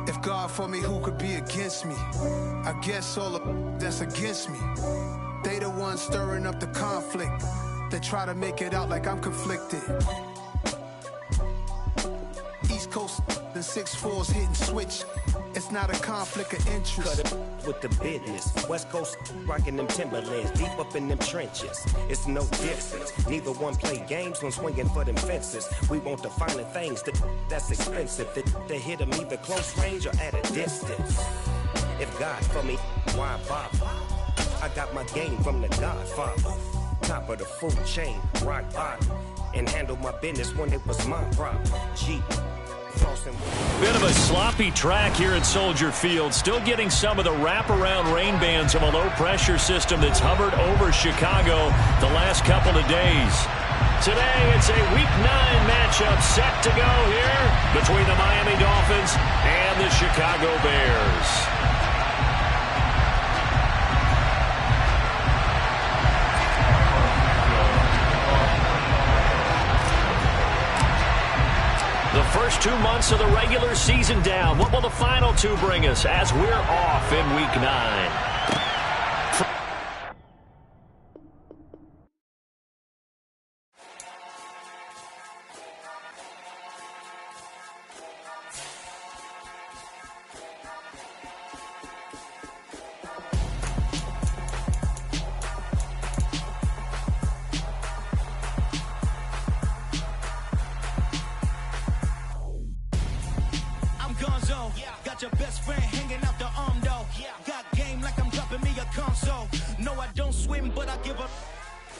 If God for me, who could be against me? I guess all the that's against me. They the ones stirring up the conflict. They try to make it out like I'm conflicted. East Coast, the 6'4's hitting switch. It's not a conflict of interest. Cut it with the business. West Coast rocking them Timberlands, deep up in them trenches. It's no distance. Neither one play games when swinging for them fences. We want the finer things that's expensive. They hit them either close range or at a distance. If God for me, why bother? I got my game from the Godfather. Top of the food chain, rock bottom. And handle my business when it was my problem. Jeep. Bit of a sloppy track here at Soldier Field. Still getting some of the wraparound rain bands of a low-pressure system that's hovered over Chicago the last couple of days. Today, it's a Week 9 matchup set to go here between the Miami Dolphins and the Chicago Bears. The first 2 months of the regular season down. What will the final 2 bring us as we're off in Week 9? Got your best friend hanging out the arm though. Got game like I'm dropping me a console. No, I don't swim, but I give up.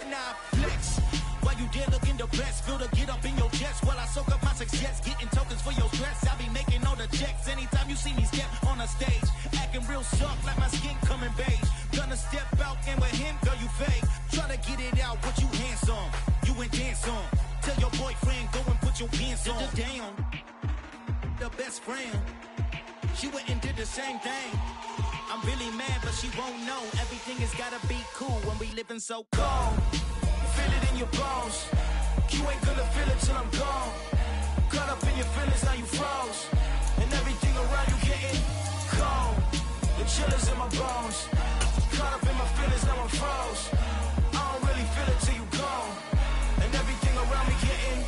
Now I flex. While you there looking depressed, feel to get up in your chest while I soak up my success. Getting tokens for your stress. I be making all the checks anytime you see me step on a stage. Acting real soft like my skin coming beige. Gonna step out and with him, girl, you fake. Try to get it out, but you handsome. You ain't dance on. Tell your boyfriend, go and put your pants on. Down. The best friend. She went and did the same thing. I'm really mad, but she won't know. Everything has gotta be cool when we living so cold. Feel it in your bones. You ain't gonna feel it till I'm gone. Caught up in your feelings, now you froze. And everything around you getting cold. The chillers in my bones. Caught up in my feelings, now I'm froze. I don't really feel it till you gone. And everything around me getting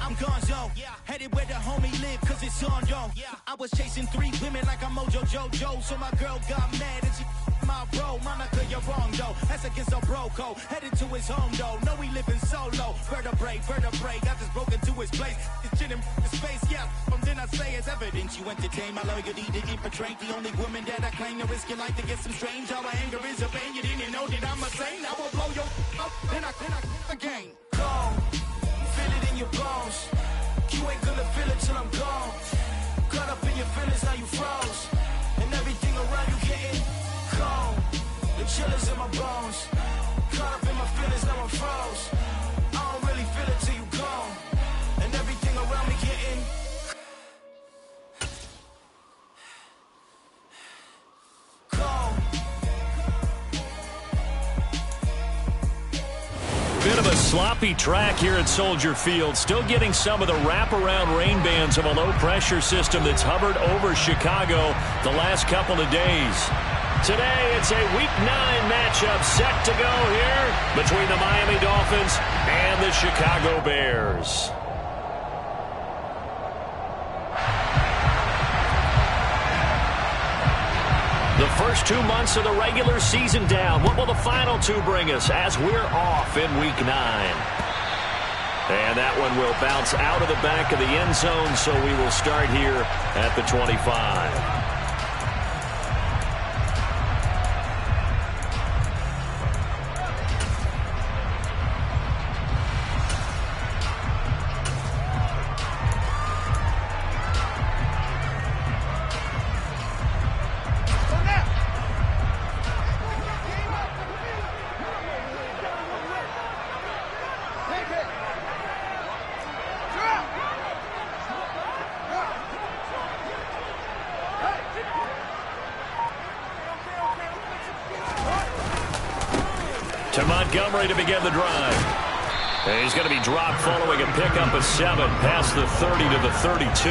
I'm gonzo, headed where the homie live, cause it's on, yo. I was chasing 3 women like I'm Mojo Jojo, so my girl got mad and she my bro. Monica, you're wrong, though. That's against a bro code. Headed to his home, though. No, we living solo. Vertebrae, got this broken to his place. It's chin in the space, yeah. From then I say it's evidence you entertain my loyalty to get betrayed. The only woman that I claim to risk your life to get some strange. All my anger is a pain. You didn't know that I'm a saint. I will blow your up, then I again. Go. Feel it in your bones. You ain't gonna feel it till I'm gone. Caught up in your feelings, now you froze. And everything around you getting cold. The chillers in my bones. Caught up in my feelings, now I'm froze. I don't really feel it till you gone. And everything around me getting cold. Bit of a sloppy track here at Soldier Field. Still getting some of the wraparound rain bands of a low-pressure system that's hovered over Chicago the last couple of days. Today, it's a Week 9 matchup set to go here between the Miami Dolphins and the Chicago Bears. The first 2 months of the regular season down. What will the final 2 bring us as we're off in Week 9? And that one will bounce out of the back of the end zone, so we will start here at the 25. To Montgomery to begin the drive. And he's going to be dropped following a pickup of 7 past the 30 to the 32.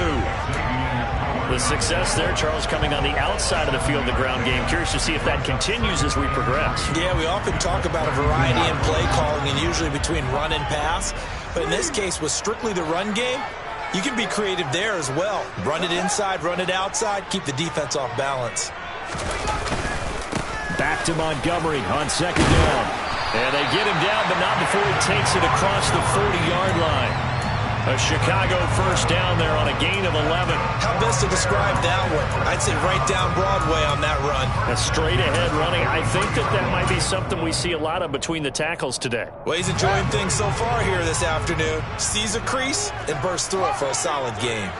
The success there, Charles, coming on the outside of the field, the ground game. Curious to see if that continues as we progress. Yeah, we often talk about a variety in play calling and usually between run and pass. But in this case, with strictly the run game, you can be creative there as well. Run it inside, run it outside, keep the defense off balance. Back to Montgomery on second down. And they get him down, but not before he takes it across the 40-yard line. A Chicago first down there on a gain of 11. How best to describe that one? I'd say right down Broadway on that run. A straight-ahead running. I think that might be something we see a lot of between the tackles today. Well, he's enjoying things so far here this afternoon. Sees a crease and bursts through it for a solid game.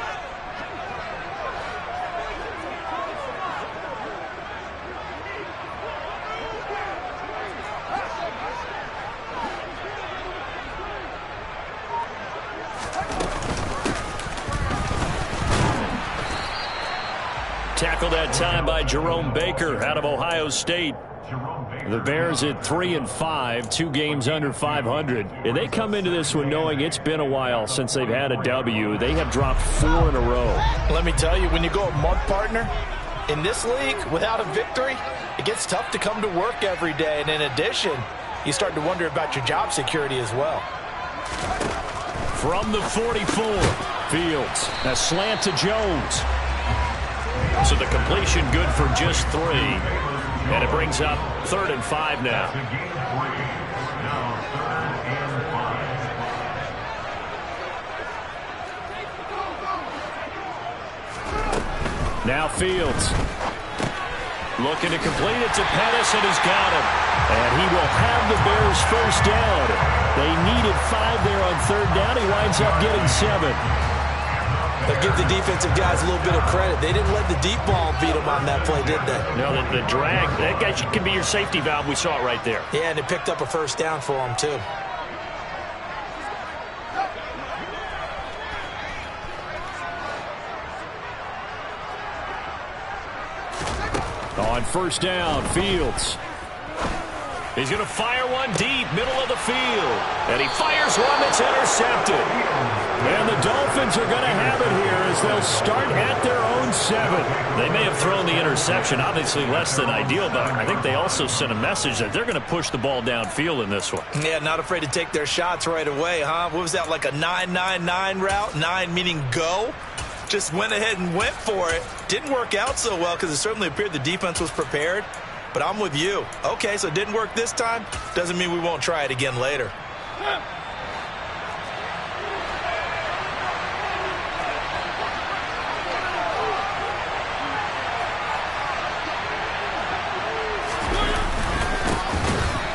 Tackled that time by Jerome Baker out of Ohio State. The Bears at 3-5, 2 games under 500. And they come into this one knowing it's been a while since they've had a W. They have dropped 4 in a row. Let me tell you, when you go a month, partner, in this league, without a victory, it gets tough to come to work every day. And in addition, you start to wonder about your job security as well. From the 44, Fields. A slant to Jones. So the completion good for just 3. And it brings up 3rd and 5 now. Now Fields. Looking to complete it to Pettis, and he's got him. And he will have the Bears first down. They needed 5 there on 3rd down. He winds up getting 7. They'll give the defensive guys a little bit of credit. They didn't let the deep ball beat them on that play, did they? No, the drag, that guy can be your safety valve. We saw it right there. Yeah, and it picked up a first down for them, too. On first down, Fields. He's going to fire one deep, middle of the field. And he fires one that's intercepted. And the Dolphins are going to have it here as they'll start at their own 7. They may have thrown the interception, obviously less than ideal, but I think they also sent a message that they're going to push the ball downfield in this one. Yeah, not afraid to take their shots right away, huh? What was that, like a 9-9-9 route? 9 meaning go? Just went ahead and went for it. Didn't work out so well because it certainly appeared the defense was prepared. But I'm with you. Okay, so it didn't work this time. Doesn't mean we won't try it again later.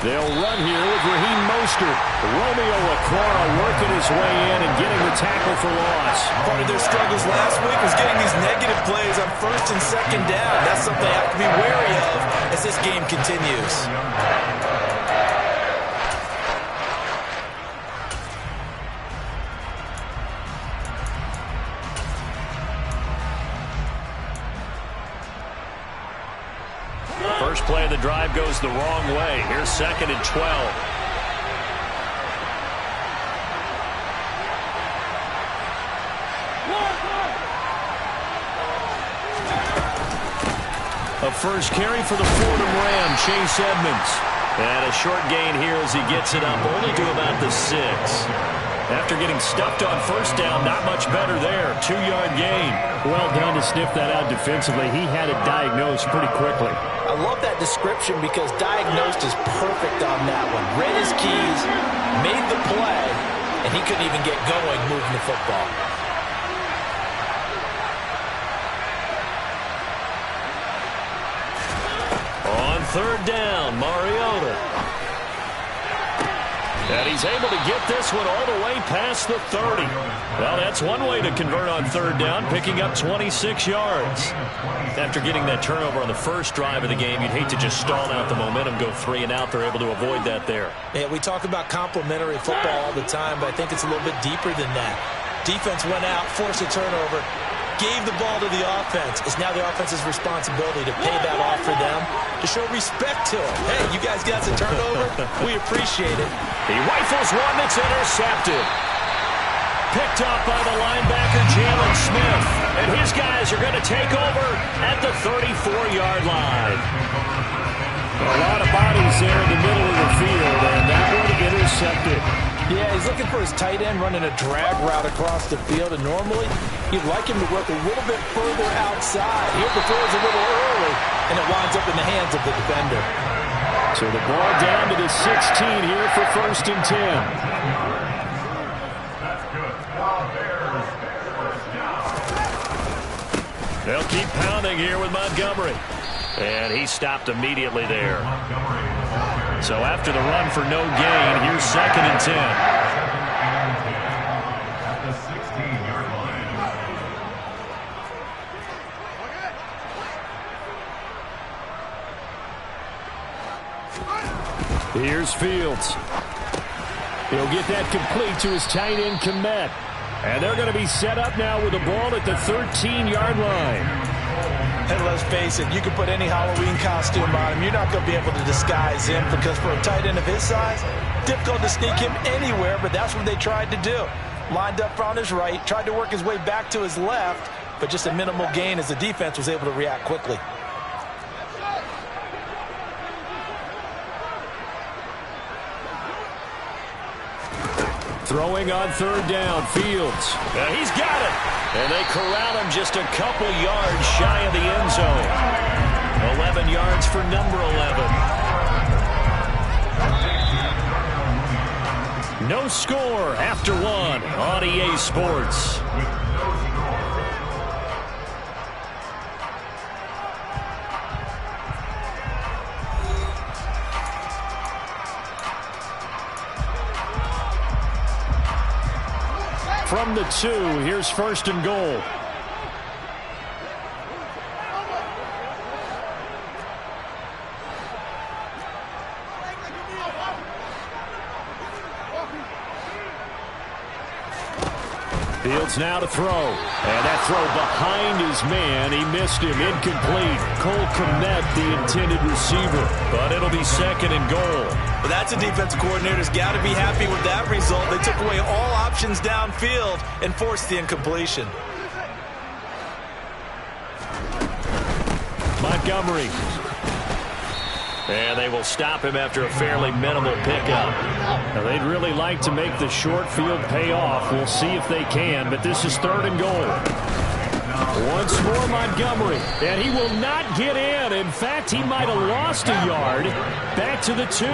They'll run here with Raheem Mostert. Romeo Okwara working his way in and getting the tackle for loss. Part of their struggles last week was getting these negative plays on 1st and 2nd down. That's something they have to be wary of as this game continues. First play of the drive goes the wrong way. Here's 2nd and 12. A first carry for the Fordham Ram, Chase Edmonds. And a short gain here as he gets it up only to about the 6. After getting stuffed on first down, not much better there. 2-yard gain. Well done to sniff that out defensively. He had it diagnosed pretty quickly. I love that description because diagnosed is perfect on that one. Read his keys, made the play, and he couldn't even get going moving the football. On 3rd down, Mariota. And he's able to get this one all the way past the 30. Well, that's one way to convert on 3rd down, picking up 26 yards. After getting that turnover on the first drive of the game, you'd hate to just stall out the momentum, go 3 and out. They're able to avoid that there. Yeah, we talk about complementary football all the time, but I think it's a little bit deeper than that. Defense went out, forced a turnover, gave the ball to the offense. It's now the offense's responsibility to pay that off for them, to show respect to them. Hey, you guys got the turnover? We appreciate it. He rifles one that's intercepted. Picked up by the linebacker, Jalen Smith. And his guys are going to take over at the 34-yard line. A lot of bodies there in the middle of the field, and that one intercepted. Yeah, he's looking for his tight end running a drag route across the field, and normally you'd like him to work a little bit further outside. Here the throw is a little early, and it winds up in the hands of the defender. So the ball down to the 16 here for 1st and 10. They'll keep pounding here with Montgomery. And he stopped immediately there. So after the run for no gain, here's 2nd and 10. Here's Fields. He'll get that complete to his tight end, Kmet. And they're going to be set up now with the ball at the 13-yard line. And let's face it, you can put any Halloween costume on him. You're not going to be able to disguise him, because for a tight end of his size, difficult to sneak him anywhere, but that's what they tried to do. Lined up on his right, tried to work his way back to his left, but just a minimal gain as the defense was able to react quickly. Throwing on 3rd down, Fields. He's got it. And they corral him just a couple yards shy of the end zone. 11 yards for number 11. No score after 1 on EA Sports. From the 2, here's 1st and goal. Fields now to throw. And that throw behind his man. He missed him. Incomplete. Cole Kmet, the intended receiver. But it'll be 2nd and goal. But that's a defensive coordinator's got to be happy with that result. They took away all options downfield and forced the incompletion. Montgomery. And they will stop him after a fairly minimal pickup. Now, they'd really like to make the short field pay off. We'll see if they can, but this is 3rd and goal. Once more Montgomery, and he will not get in. In fact, he might have lost a yard. Back to the 2.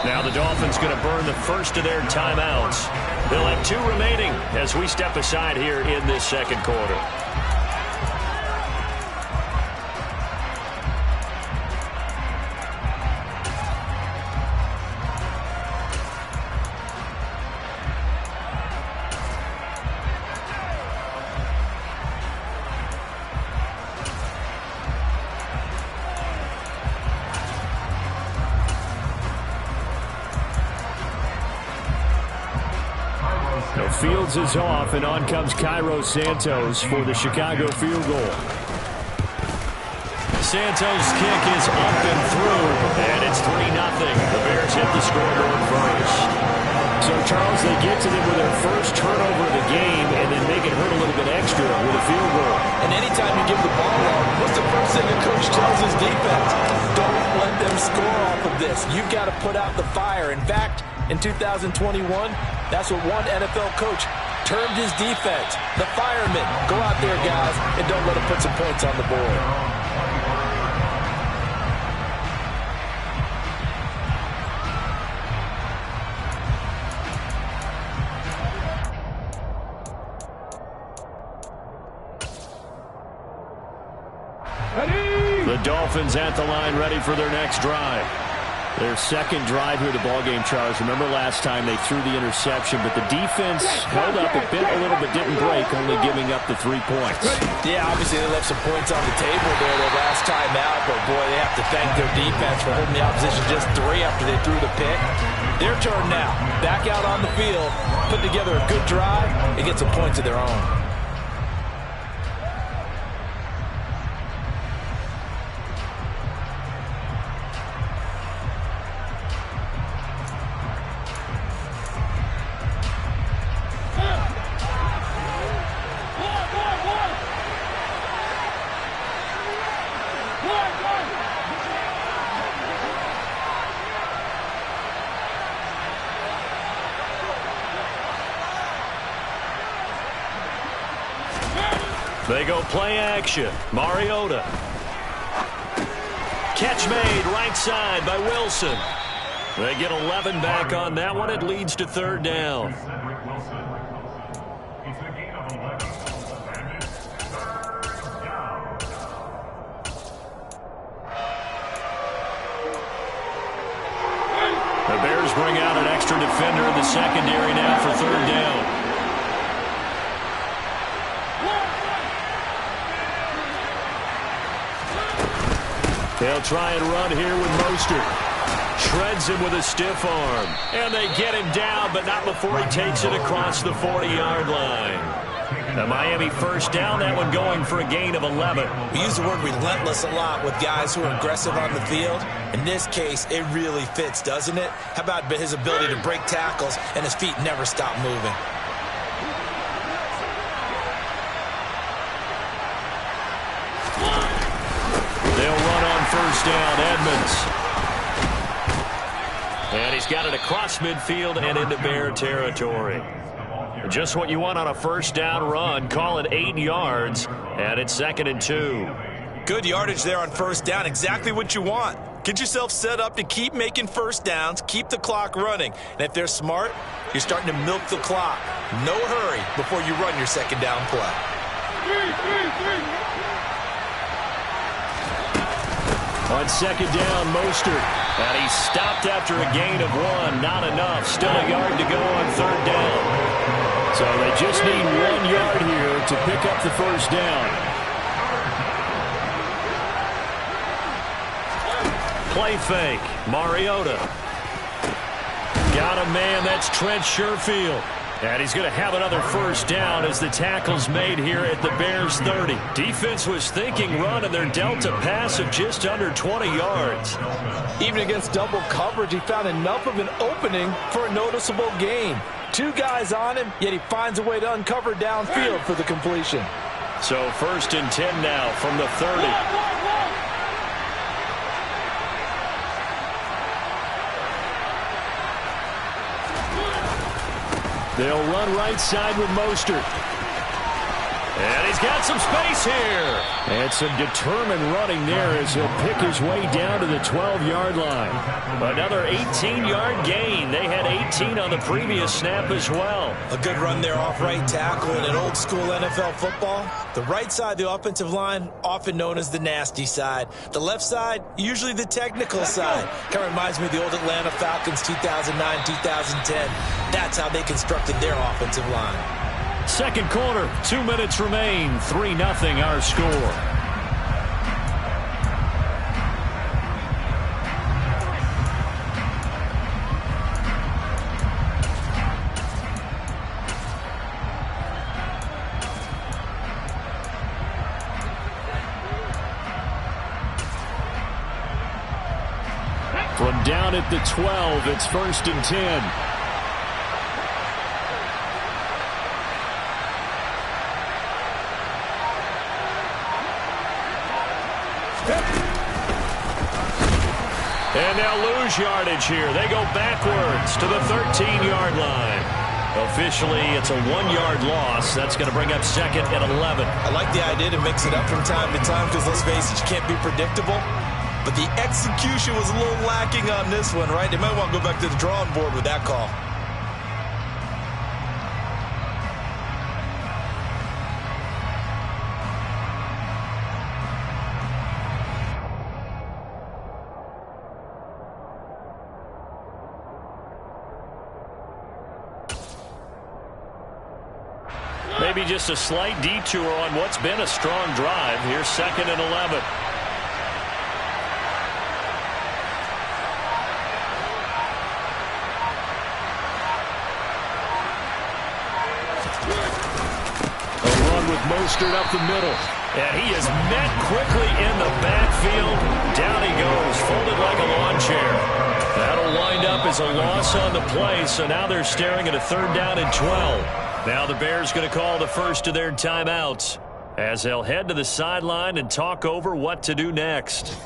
Now the Dolphins going to burn the first of their timeouts. They'll have 2 remaining as we step aside here in this 2nd quarter. Fields is off, and on comes Cairo Santos for the Chicago field goal. Santos' kick is up and through, and it's 3-0. The Bears hit the scoreboard first. So, Charles, they get to them with their first turnover of the game and then make it hurt a little bit extra with a field goal. And anytime you give the ball up, what's the first thing a coach tells his defense? Don't let them score off of this. You've got to put out the fire. In fact, in 2021, that's what one NFL coach termed his defense. The firemen. Go out there, guys, and don't let them put some points on the board. The Dolphins at the line, ready for their next drive. Their second drive here, the ballgame, Charles. Remember last time they threw the interception, but the defense held up a bit, a little bit, didn't break, only giving up the 3 points. Yeah, obviously they left some points on the table there their last time out, but boy, they have to thank their defense for holding the opposition just 3 after they threw the pick. Their turn now. Back out on the field, put together a good drive, and get some points of their own. They go play action. Mariota. Catch made right side by Wilson. They get 11 back on that one. It leads to third down. The Bears bring out an extra defender in the secondary now for third down. They'll try and run here with Mostert. Shreds him with a stiff arm. And they get him down, but not before he takes it across the 40-yard line. The Miami first down, that one going for a gain of 11. We use the word relentless a lot with guys who are aggressive on the field. In this case, it really fits, doesn't it? How about his ability to break tackles and his feet never stop moving? First down, Edmonds. And he's got it across midfield and into Bear territory. Just what you want on a first down run. Call it 8 yards, and it's 2nd and 2. Good yardage there on first down. Exactly what you want. Get yourself set up to keep making first downs, keep the clock running. And if they're smart, you're starting to milk the clock. No hurry before you run your second down play. On second down, Mostert. And he's stopped after a gain of 1. Not enough. Still a yard to go on third down. So they just need 1 yard here to pick up the first down. Play fake. Mariota. Got a man. That's Trent Sherfield. And he's going to have another first down as the tackle's made here at the Bears 30. Defense was thinking run, and they're dealt a pass of just under 20 yards. Even against double coverage, he found enough of an opening for a noticeable gain. 2 guys on him, yet he finds a way to uncover downfield for the completion. So 1st and 10 now from the 30. They'll run right side with Mostert. And he's got some space here. And some determined running there as he'll pick his way down to the 12-yard line. Another 18-yard gain. They had 18 on the previous snap as well. A good run there off right tackle in an old-school NFL football. The right side of the offensive line, often known as the nasty side. The left side, usually the technical side. Kind of reminds me of the old Atlanta Falcons 2009, 2010. That's how they constructed their offensive line. Second quarter, 2 minutes remain. 3-0 our score. From down at the 12, it's 1st and 10. And they'll lose yardage here. They go backwards to the 13-yard line. Officially, it's a 1-yard loss. That's going to bring up 2nd and 11. I like the idea to mix it up from time to time because, let's face it, you can't be predictable. But the execution was a little lacking on this one, right? They might want to go back to the drawing board with that call. Maybe just a slight detour on what's been a strong drive. Here's 2nd and 11. with Mostert up the middle. And he is met quickly in the backfield. Down he goes, folded like a lawn chair. That'll wind up as a loss on the play, so now they're staring at a 3rd down and 12. Now the Bears going to call the first of their timeouts as they'll head to the sideline and talk over what to do next.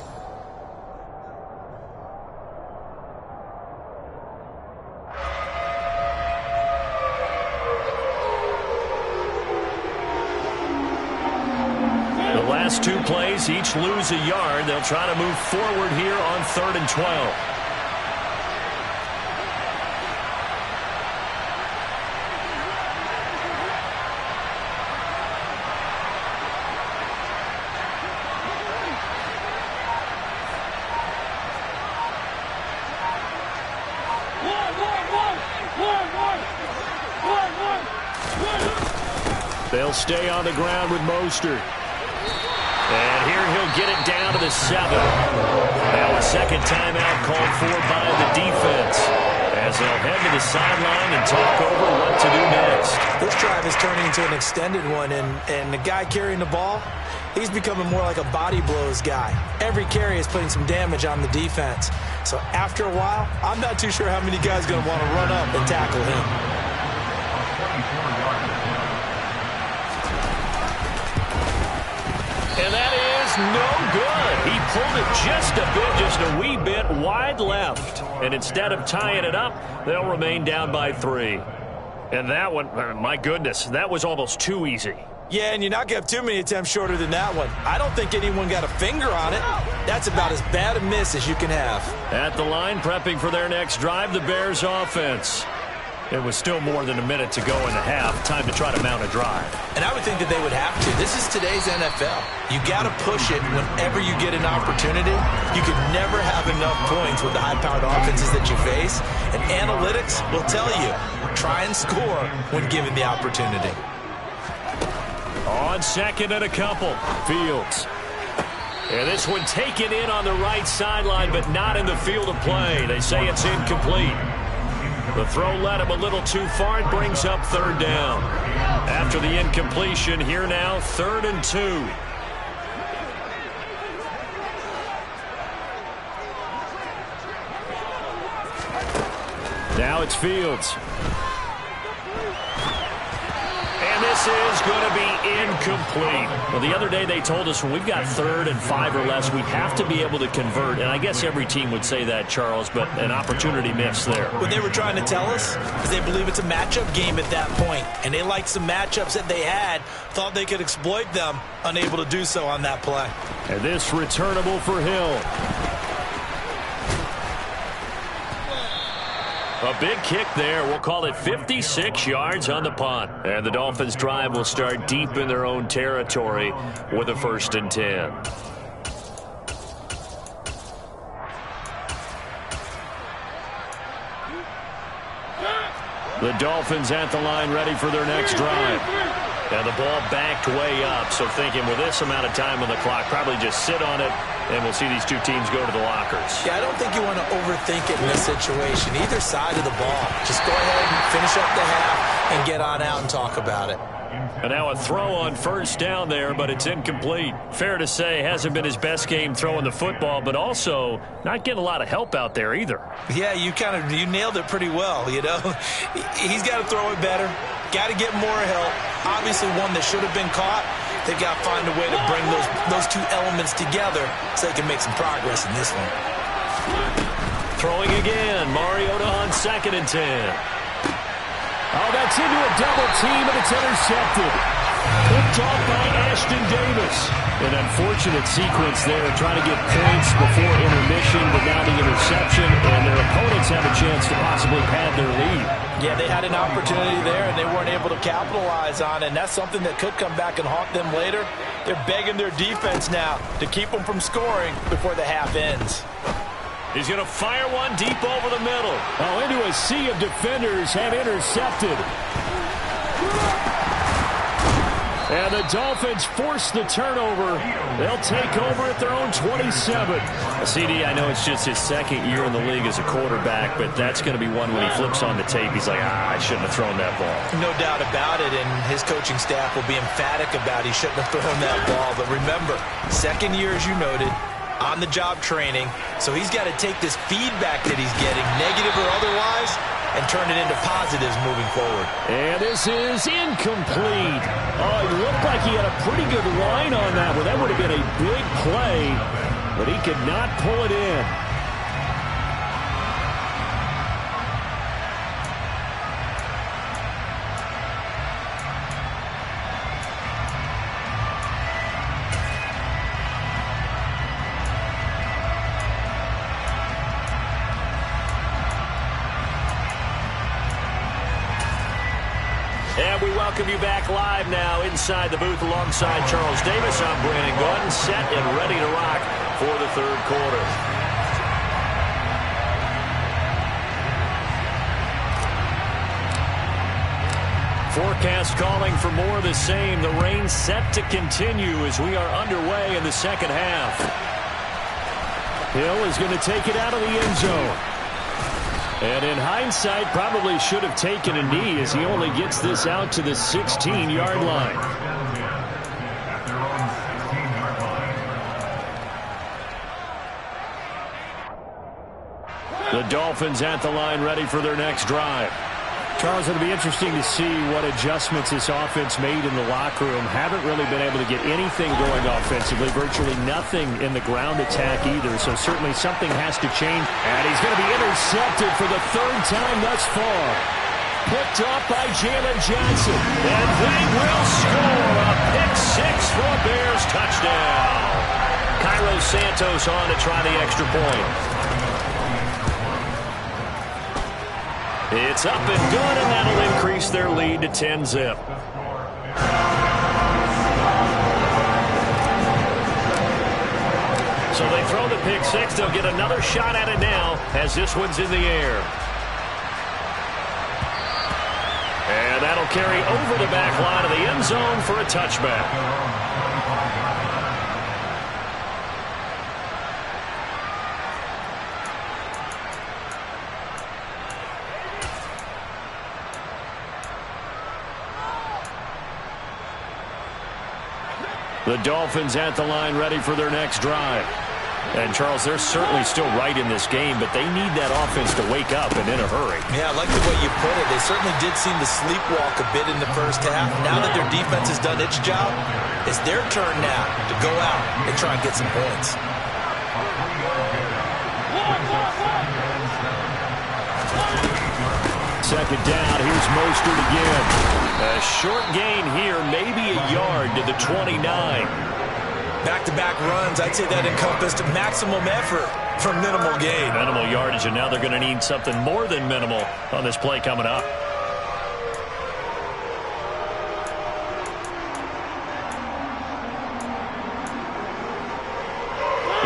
The last 2 plays, each lose a yard. They'll try to move forward here on 3rd and 12. They'll stay on the ground with Mostert. And here he'll get it down to the 7. Now a second timeout called for by the defense as they'll head to the sideline and talk over what to do next. This drive is turning into an extended one, and the guy carrying the ball, he's becoming more like a body blows guy. Every carry is putting some damage on the defense. So after a while, I'm not too sure how many guys are going to want to run up and tackle him. And that is no good. He pulled it just a wee bit wide left. And instead of tying it up, they'll remain down by 3. And that one, my goodness, that was almost too easy. Yeah, and you're not going to have too many attempts shorter than that one. I don't think anyone got a finger on it. That's about as bad a miss as you can have. At the line, prepping for their next drive, the Bears offense. It was still more than a minute to go in the half. Time to try to mount a drive. And I would think that they would have to. This is today's NFL. You got to push it whenever you get an opportunity. You can never have enough points with the high-powered offenses that you face. And analytics will tell you, try and score when given the opportunity. On 2nd and a couple, Fields. And this one taken in on the right sideline, but not in the field of play. They say it's incomplete. The throw led him a little too far. It brings up 3rd down. After the incompletion, here now, 3rd and 2. Now it's Fields. And this is going to be incomplete. Well, the other day they told us when we've got 3rd and 5 or less, we have to be able to convert. And I guess every team would say that, Charles, but an opportunity missed there. What they were trying to tell us is they believe it's a matchup game at that point. And they liked some matchups that they had, thought they could exploit them, unable to do so on that play. And this returnable for Hill. A big kick there. We'll call it 56 yards on the punt. And the Dolphins' drive will start deep in their own territory with a 1st and 10. The Dolphins at the line ready for their next drive. And the ball backed way up. So thinking with this amount of time on the clock, probably just sit on it. And we'll see these two teams go to the lockers. Yeah, I don't think you want to overthink it in this situation. Either side of the ball. Just go ahead and finish up the half and get on out and talk about it. And now a throw on 1st down there, but it's incomplete. Fair to say, hasn't been his best game throwing the football, but also not getting a lot of help out there either. Yeah, you nailed it pretty well, you know. He's got to throw it better. Got to get more help. Obviously one that should have been caught. They've got to find a way to bring those two elements together so they can make some progress in this one. Throwing again. Mariota on 2nd and 10. Oh, that's into a double team, and it's intercepted. Picked off by Ashton Davis. An unfortunate sequence there, trying to get points before intermission, but now the interception, and their opponents have a chance to possibly pad their lead. Yeah, they had an opportunity there, and they weren't able to capitalize on it, and that's something that could come back and haunt them later. They're begging their defense now to keep them from scoring before the half ends. He's going to fire one deep over the middle. Oh, into a sea of defenders, and intercepted. And the Dolphins force the turnover. They'll take over at their own 27. CD, I know it's just his second year in the league as a quarterback, but that's going to be one when he flips on the tape. He's like, I shouldn't have thrown that ball. No doubt about it, and his coaching staff will be emphatic about he shouldn't have thrown that ball. But remember, second year, as you noted, on-the-job training, so he's got to take this feedback that he's getting, negative or otherwise, and turn it into positives moving forward. And this is incomplete. Oh, it looked like he had a pretty good line on that one. That would have been a big play, but he could not pull it in. And we welcome you back live now inside the booth alongside Charles Davis. I'm Brandon Gordon, set and ready to rock for the third quarter. Forecast calling for more of the same. The rain set to continue as we are underway in the second half. Hill is going to take it out of the end zone. And in hindsight, probably should have taken a knee as he only gets this out to the 16-yard line. The Dolphins at the line ready for their next drive. Charles, it'll be interesting to see what adjustments this offense made in the locker room. Haven't really been able to get anything going offensively, virtually nothing in the ground attack either, so certainly something has to change. And he's going to be intercepted for the third time thus far. Picked off by Jalen Johnson. And they will score a pick-6 for a Bears touchdown. Cairo Santos on to try the extra point. It's up and good, and that'll increase their lead to 10-zip. So they throw the pick-6. They'll get another shot at it now as this one's in the air. And that'll carry over the back line of the end zone for a touchback. The Dolphins at the line ready for their next drive. And, Charles, they're certainly still right in this game, but they need that offense to wake up and in a hurry. Yeah, I like the way you put it. They certainly did seem to sleepwalk a bit in the first half. Now that their defense has done its job, it's their turn now to go out and try and get some points. Second down, here's Mostert again. A short gain here, maybe a yard to the 29. Back-to-back runs, I'd say that encompassed maximum effort for minimal gain. Minimal yardage, and now they're going to need something more than minimal on this play coming up.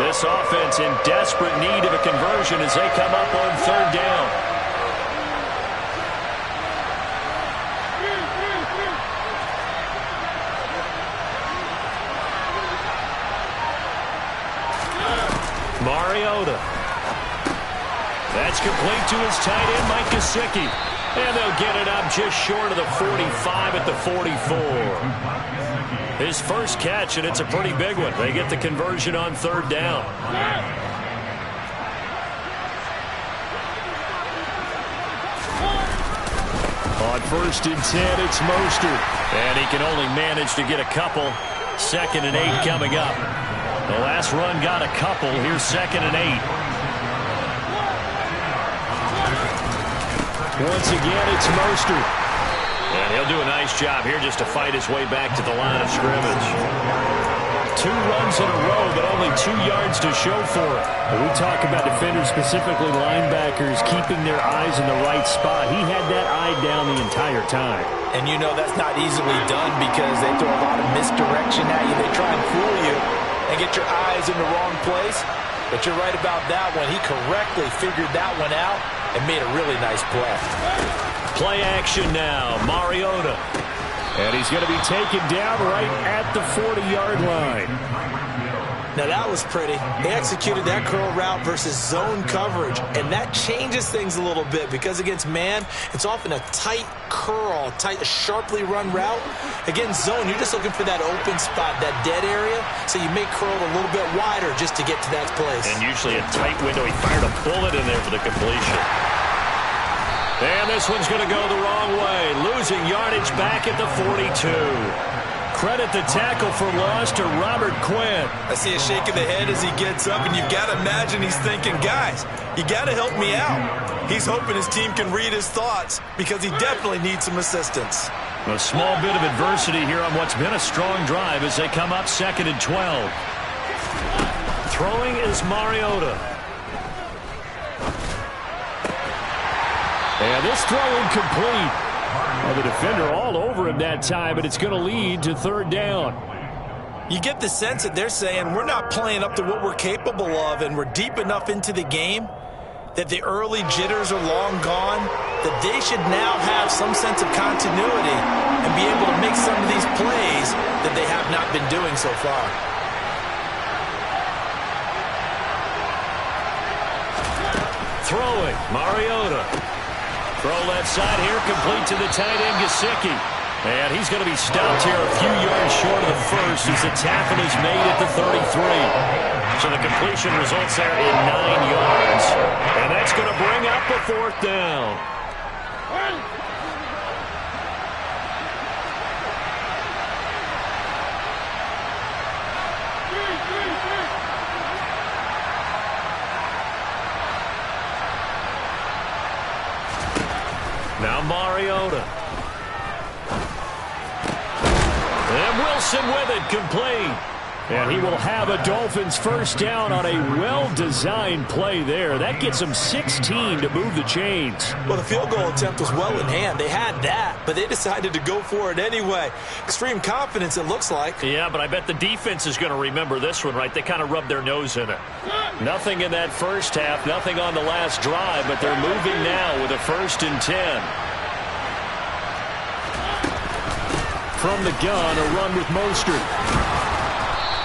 This offense in desperate need of a conversion as they come up on third down. Mariota. That's complete to his tight end, Mike Gesicki. And they'll get it up just short of the 45 at the 44. His first catch, and it's a pretty big one. They get the conversion on third down. On 1st and 10, it's Mostert. And he can only manage to get a couple. 2nd and 8 coming up. The last run got a couple. Here's 2nd and 8. Once again, it's Mostert. And he'll do a nice job here just to fight his way back to the line of scrimmage. 2 runs in a row, but only 2 yards to show for it. When we talk about defenders, specifically linebackers, keeping their eyes in the right spot. He had that eye down the entire time. And you know that's not easily done because they throw a lot of misdirection at you. They try and fool you and get your eyes in the wrong place. But you're right about that one. He correctly figured that one out and made a really nice play. Play action now. Mariota. And he's going to be taken down right at the 40-yard line. Now that was pretty. They executed that curl route versus zone coverage, and that changes things a little bit because against man, it's often a tight curl, tight, sharply run route. Against zone, you're just looking for that open spot, that dead area, so you make curl a little bit wider just to get to that place. And usually a tight window. He fired a bullet in there for the completion. And this one's going to go the wrong way, losing yardage back at the 42. Credit the tackle for loss to Robert Quinn. I see a shake of the head as he gets up, and you've got to imagine he's thinking, guys, you got to help me out. He's hoping his team can read his thoughts because he definitely needs some assistance. A small bit of adversity here on what's been a strong drive as they come up 2nd and 12. Throwing is Mariota. And this throw incomplete. Well, the defender all over him that time, but it's going to lead to 3rd down. You get the sense that they're saying we're not playing up to what we're capable of, and we're deep enough into the game that the early jitters are long gone, that they should now have some sense of continuity and be able to make some of these plays that they have not been doing so far. Throwing, Mariota. Throw left side here, complete to the tight end, Gesicki. And he's going to be stopped here a few yards short of the first as the tackle is made at the 33. So the completion results there in 9 yards. And that's going to bring up a 4th down. Now Mariota. And Wilson with it, complete. And he will have a Dolphins 1st down on a well-designed play there. That gets them 16 to move the chains. Well, the field goal attempt was well in hand. They had that, but they decided to go for it anyway. Extreme confidence, it looks like. Yeah, but I bet the defense is going to remember this one, right? They kind of rubbed their nose in it. Nothing in that first half, nothing on the last drive, but they're moving now with a 1st and 10. From the gun, a run with Mostert.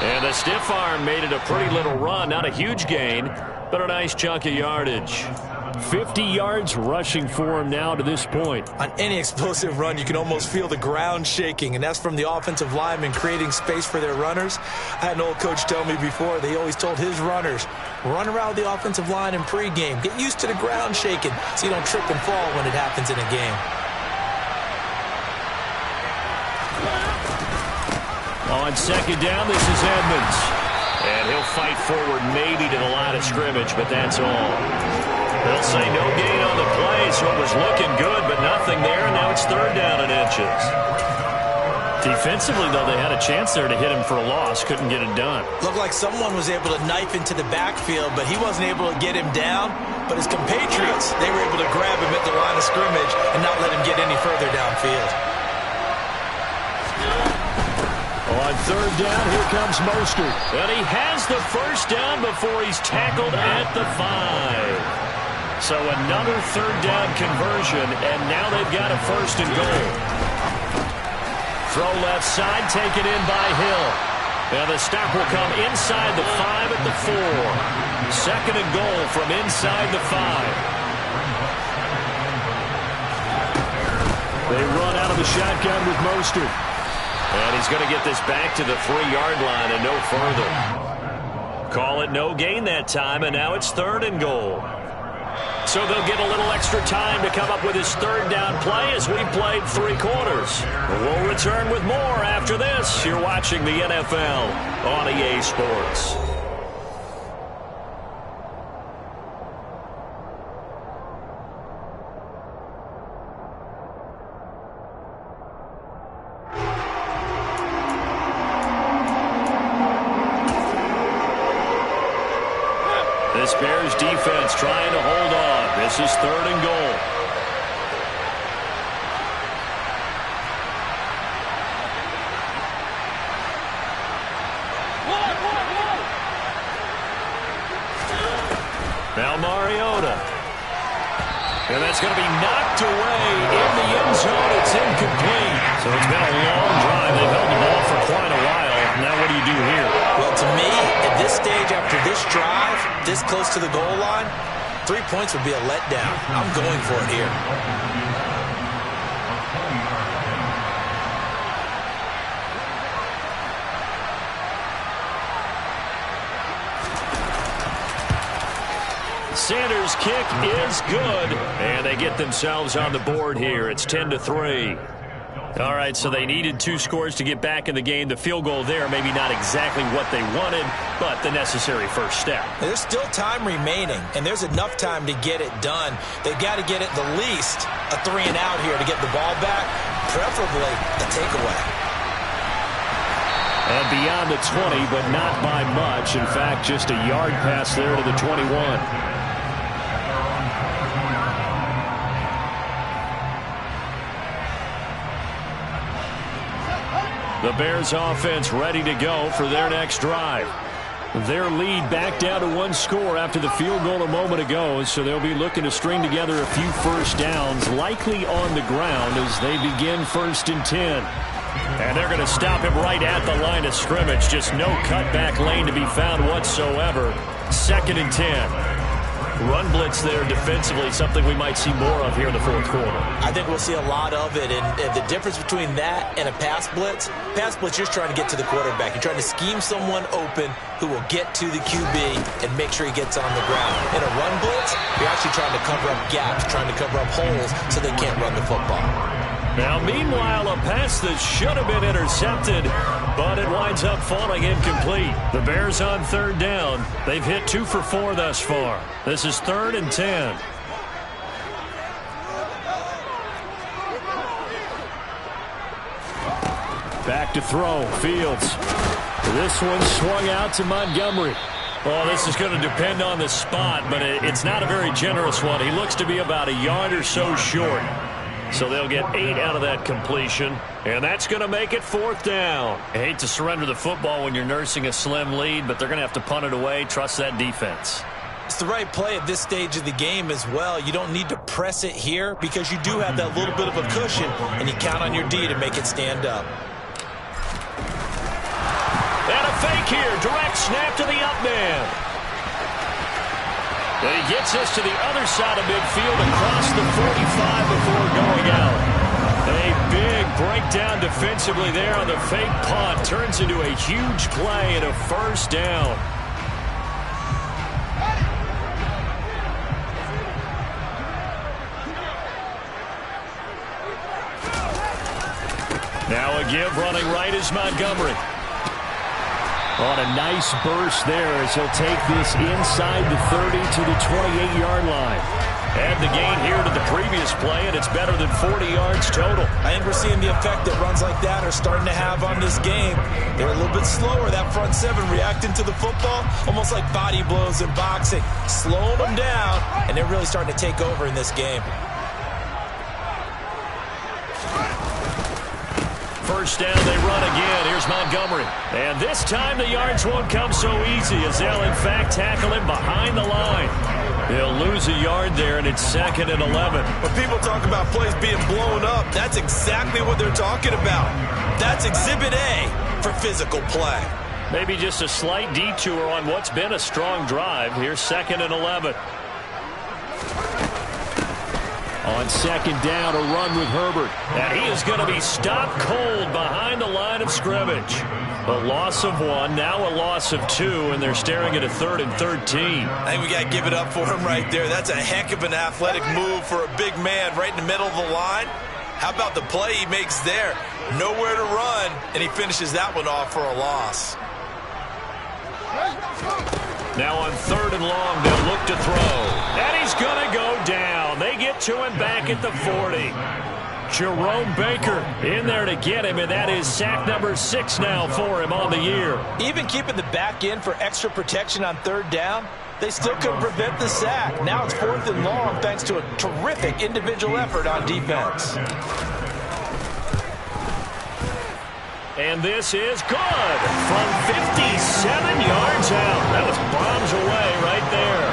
And the stiff arm made it a pretty little run. Not a huge gain, but a nice chunk of yardage. 50 yards rushing for him now to this point. On any explosive run, you can almost feel the ground shaking, and that's from the offensive linemen creating space for their runners. I had an old coach tell me before, they always told his runners, run around the offensive line in pregame. Get used to the ground shaking so you don't trip and fall when it happens in a game. On 2nd down, this is Edmonds. And he'll fight forward maybe to the line of scrimmage, but that's all. They'll say no gain on the play, so it was looking good, but nothing there, and now it's 3rd down and inches. Defensively, though, they had a chance there to hit him for a loss. Couldn't get it done. Looked like someone was able to knife into the backfield, but he wasn't able to get him down. But his compatriots, they were able to grab him at the line of scrimmage and not let him get any further downfield. On 3rd down, here comes Mostert. And he has the 1st down before he's tackled at the 5. So another 3rd down conversion, and now they've got a 1st and goal. Throw left side, taken in by Hill. And the stop will come inside the 5 at the 4. 2nd and goal from inside the 5. They run out of the shotgun with Mostert. And he's going to get this back to the 3-yard line and no further. Call it no gain that time, and now it's 3rd and goal. So they'll get a little extra time to come up with his 3rd down play as we've played 3 quarters. We'll return with more after this. You're watching the NFL on EA Sports. This Bears defense trying to hold on. This is 3rd and goal. Now Mariota. And that's going to be knocked away in the end zone. It's incomplete. So it's been a long drive. They've held the ball for quite a while. Now what do you do here? Well, to me, at this stage after this drive, this close to the goal line, 3 points would be a letdown. I'm going for it here. Sanders' kick is good, and they get themselves on the board here. It's 10-3. All right, so they needed 2 scores to get back in the game. The field goal there, maybe not exactly what they wanted, but the necessary first step. There's still time remaining, and there's enough time to get it done. They've got to get at the least a 3-and-out here to get the ball back, preferably a takeaway. And beyond the 20, but not by much. In fact, just a yard pass there to the 21. The Bears offense ready to go for their next drive. Their lead back down to 1 score after the field goal a moment ago, so they'll be looking to string together a few first downs, likely on the ground as they begin 1st and 10. And they're going to stop him right at the line of scrimmage. Just no cutback lane to be found whatsoever. 2nd and 10. Run blitz there defensively, something we might see more of here in the 4th quarter. I think we'll see a lot of it, and the difference between that and a pass blitz, you're just trying to get to the quarterback. You're trying to scheme someone open who will get to the QB and make sure he gets on the ground. In a run blitz, you're actually trying to cover up gaps, trying to cover up holes so they can't run the football. Now, meanwhile, a pass that should have been intercepted, but it winds up falling incomplete. The Bears on 3rd down. They've hit 2 for 4 thus far. This is 3rd and 10. Back to throw. Fields. This one swung out to Montgomery. Well, this is going to depend on the spot, but it's not a very generous one. He looks to be about a yard or so short. So they'll get 8 out of that completion, and that's going to make it 4th down. I hate to surrender the football when you're nursing a slim lead, but they're going to have to punt it away. Trust that defense. It's the right play at this stage of the game as well. You don't need to press it here because you do have that little bit of a cushion, and you count on your D to make it stand up. And a fake here. Direct snap to the up man. And he gets us to the other side of midfield across the 45 before going out. A big breakdown defensively there on the fake punt. Turns into a huge play and a 1st down. Now a give running right is Montgomery. On a nice burst there as he'll take this inside the 30 to the 28-yard line. Add the gain here to the previous play, and it's better than 40 yards total. I think we're seeing the effect that runs like that are starting to have on this game. They're a little bit slower, that front 7, reacting to the football, almost like body blows in boxing. Slowing them down, and they're really starting to take over in this game. 1st down, they run again. Here's Montgomery. And this time the yards won't come so easy as they'll, in fact, tackle him behind the line. He'll lose a yard there, and it's 2nd and 11. When people talk about plays being blown up, that's exactly what they're talking about. That's Exhibit A for physical play. Maybe just a slight detour on what's been a strong drive. Here's 2nd and 11. On 2nd down, a run with Herbert. And he is going to be stopped cold behind the line of scrimmage. A loss of 1, now a loss of 2, and they're staring at a 3rd and 13. I think we got to give it up for him right there. That's a heck of an athletic move for a big man right in the middle of the line. How about the play he makes there? Nowhere to run, and he finishes that one off for a loss. Now on 3rd and long, they'll look to throw. And he's going to go down. They get to him back at the 40. Jerome Baker in there to get him, and that is sack number 6 now for him on the year. Even keeping the back in for extra protection on 3rd down, they still couldn't prevent the sack. Now it's 4th and long thanks to a terrific individual effort on defense. And this is good from 57 yards out. That was bombs away right there.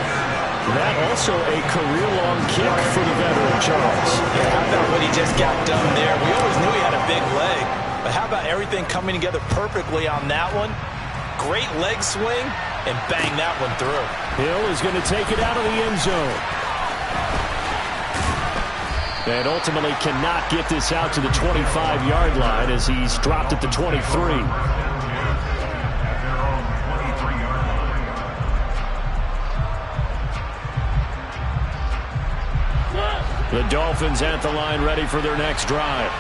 That also a career-long kick for the veteran, Charles. Yeah, how about what he just got done there? We always knew he had a big leg, but how about everything coming together perfectly on that one? Great leg swing, and bang that one through. Hill is going to take it out of the end zone. And ultimately cannot get this out to the 25-yard line as he's dropped at the 23. The Dolphins at the line ready for their next drive.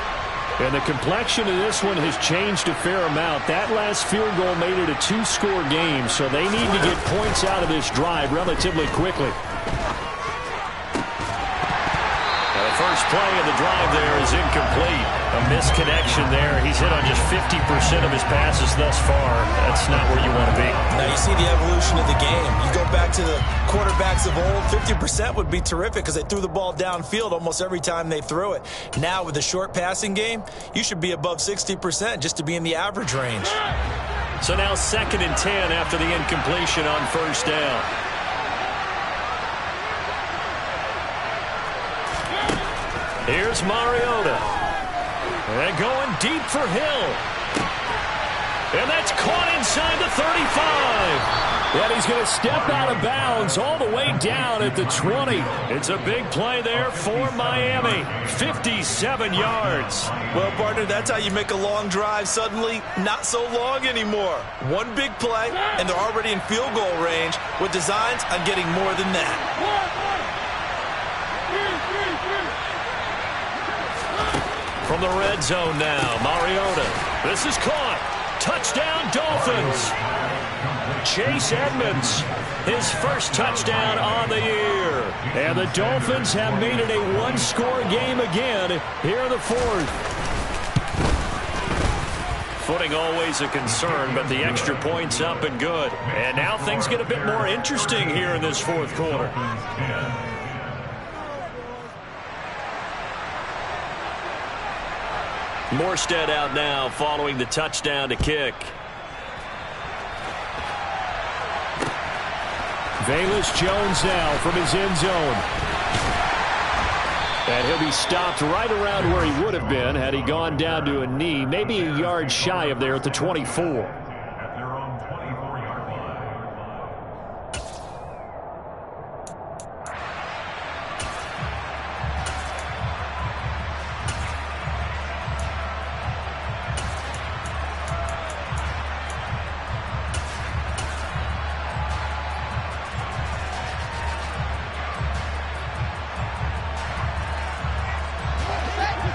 And the complexion of this one has changed a fair amount. That last field goal made it a two-score game, so they need to get points out of this drive relatively quickly. First play of the drive there is incomplete. A misconnection there. He's hit on just 50% of his passes thus far. That's not where you want to be. Now you see the evolution of the game. You go back to the quarterbacks of old, 50% would be terrific because they threw the ball downfield almost every time they threw it. Now with the short passing game, you should be above 60% just to be in the average range. So now 2nd and 10 after the incompletion on first down. Here's Mariota. And going deep for Hill. And that's caught inside the 35. And he's going to step out of bounds all the way down at the 20. It's a big play there for Miami. 57 yards. Well, partner, that's how you make a long drive suddenly not so long anymore. One big play, and they're already in field goal range with designs on getting more than that. From the red zone now, Mariota. This is caught. Touchdown, Dolphins. Chase Edmonds, his first touchdown on the year. And the Dolphins have made it a one-score game again here in the fourth. Footing always a concern, but the extra point's up and good. And now things get a bit more interesting here in this fourth quarter. Morstead out now following the touchdown to kick. Velus Jones now from his end zone. And he'll be stopped right around where he would have been had he gone down to a knee, maybe a yard shy of there at the 24.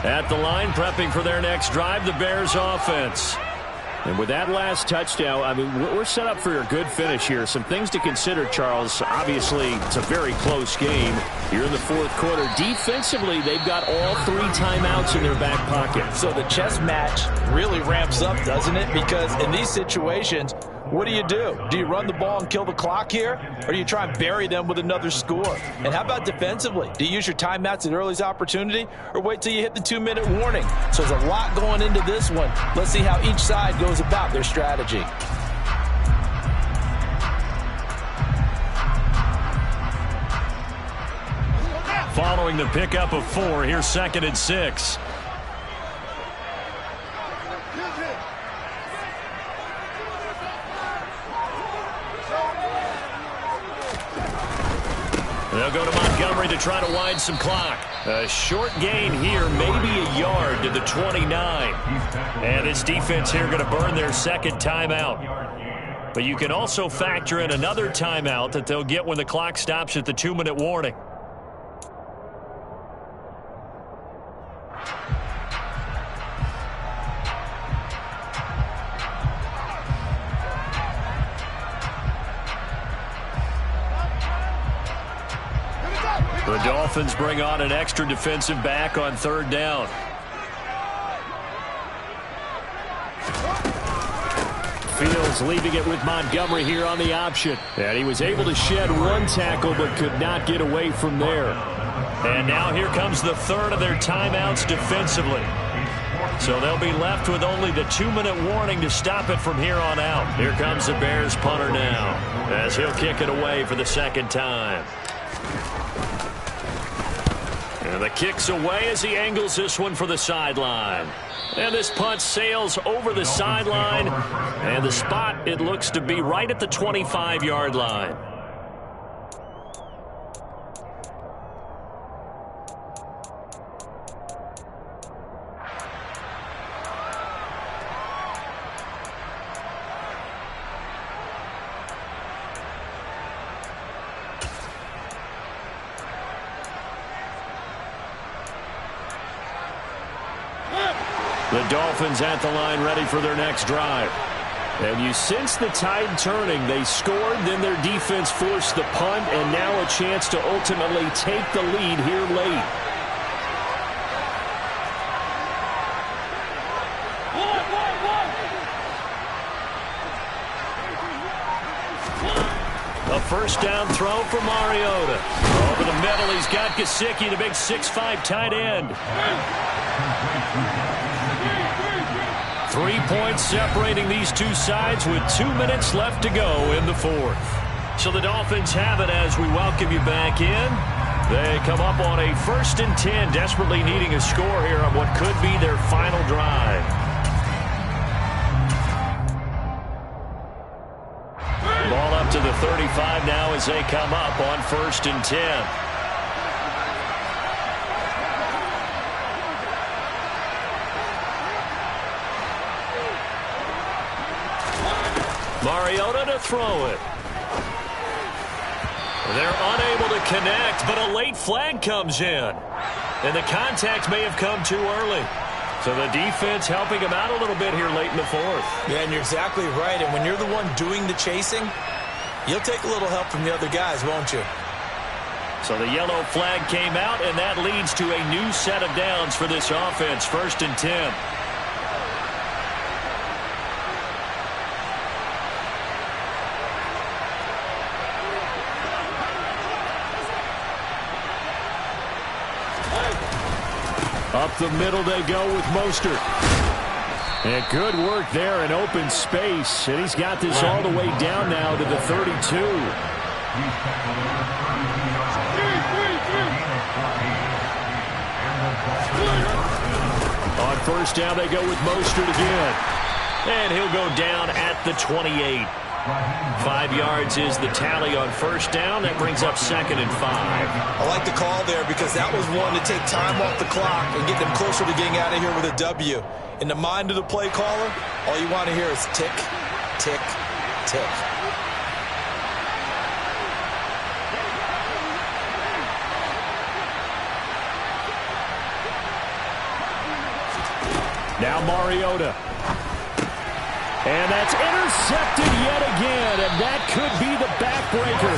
At the line, prepping for their next drive, the Bears offense. And with that last touchdown, I mean, we're set up for a good finish here. Some things to consider, Charles. Obviously, it's a very close game. You're in the fourth quarter. Defensively, they've got all 3 timeouts in their back pocket. So the chess match really ramps up, doesn't it? Because in these situations, what do? Do you run the ball and kill the clock here? Or do you try and bury them with another score? And how about defensively? Do you use your timeouts at early's opportunity? Or wait till you hit the 2-minute warning? So there's a lot going into this one. Let's see how each side goes about their strategy. Following the pickup of 4, here's 2nd and 6. They'll go to Montgomery to try to wind some clock. A short gain here, maybe a yard to the 29. And this defense here going to burn their 2nd timeout. But you can also factor in another timeout that they'll get when the clock stops at the 2-minute warning. The Dolphins bring on an extra defensive back on 3rd down. Fields leaving it with Montgomery here on the option. And he was able to shed 1 tackle but could not get away from there. And now here comes the 3rd of their timeouts defensively. So they'll be left with only the 2-minute warning to stop it from here on out. Here comes the Bears punter now as he'll kick it away for the 2nd time. And the kick's away as he angles this one for the sideline. And this punt sails over the sideline. And the spot, it looks to be right at the 25-yard line. The Dolphins at the line ready for their next drive. And you sense the tide turning. They scored, then their defense forced the punt, and now a chance to ultimately take the lead here late. A first down throw for Mariota. Over the middle, he's got Gesicki, the big 6'5" tight end. 3 points separating these two sides with 2 minutes left to go in the fourth. So the Dolphins have it as we welcome you back in. They come up on a 1st and 10, desperately needing a score here on what could be their final drive. Ball up to the 35 now as they come up on 1st and 10. Mariota to throw it. They're unable to connect, but a late flag comes in. And the contact may have come too early. So the defense helping him out a little bit here late in the fourth. Yeah, and you're exactly right. And when you're the one doing the chasing, you'll take a little help from the other guys, won't you? So the yellow flag came out, and that leads to a new set of downs for this offense. 1st and 10. Up the middle they go with Mostert. And good work there in open space. And he's got this all the way down now to the 32. On 1st down they go with Mostert again. And he'll go down at the 28. 5 yards is the tally on 1st down. That brings up 2nd and 5. I like the call there because that was one to take time off the clock and get them closer to getting out of here with a W. In the mind of the play caller, all you want to hear is tick, tick, tick. Now Mariota. And that's intercepted yet again, and that could be the backbreaker.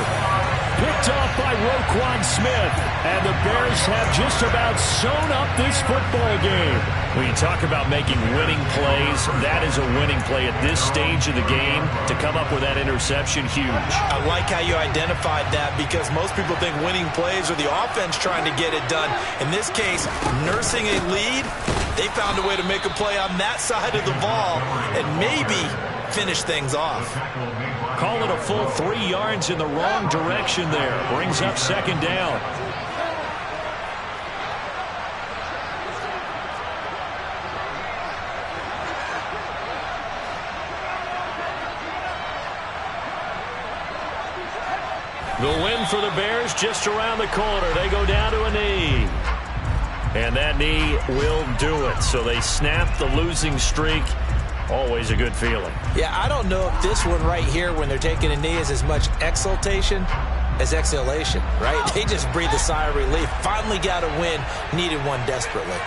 Picked off by Roquan Smith, and the Bears have just about sewn up this football game. When you talk about making winning plays, that is a winning play at this stage of the game. To come up with that interception, huge. I like how you identified that because most people think winning plays are the offense trying to get it done. In this case, nursing a lead, they found a way to make a play on that side of the ball and maybe finish things off. Call it a full 3 yards in the wrong direction there. Brings up 2nd down. The win for the Bears just around the corner. They go down to a knee. And that knee will do it. So they snap the losing streak. Always a good feeling. Yeah, I don't know if this one right here when they're taking a knee is as much exultation as exhalation, right? They just breathe a sigh of relief. Finally got a win. Needed one desperately.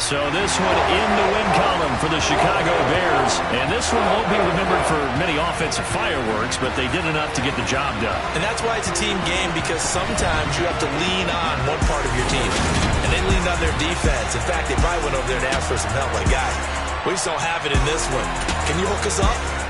So this one in the win column for the Chicago Bears. And this one won't be remembered for many offensive fireworks, but they did enough to get the job done. And that's why it's a team game, because sometimes you have to lean on one part of your team. And they leaned on their defense. In fact, they probably went over there and asked for some help. Like, guys, we just don't have it in this one. Can you hook us up?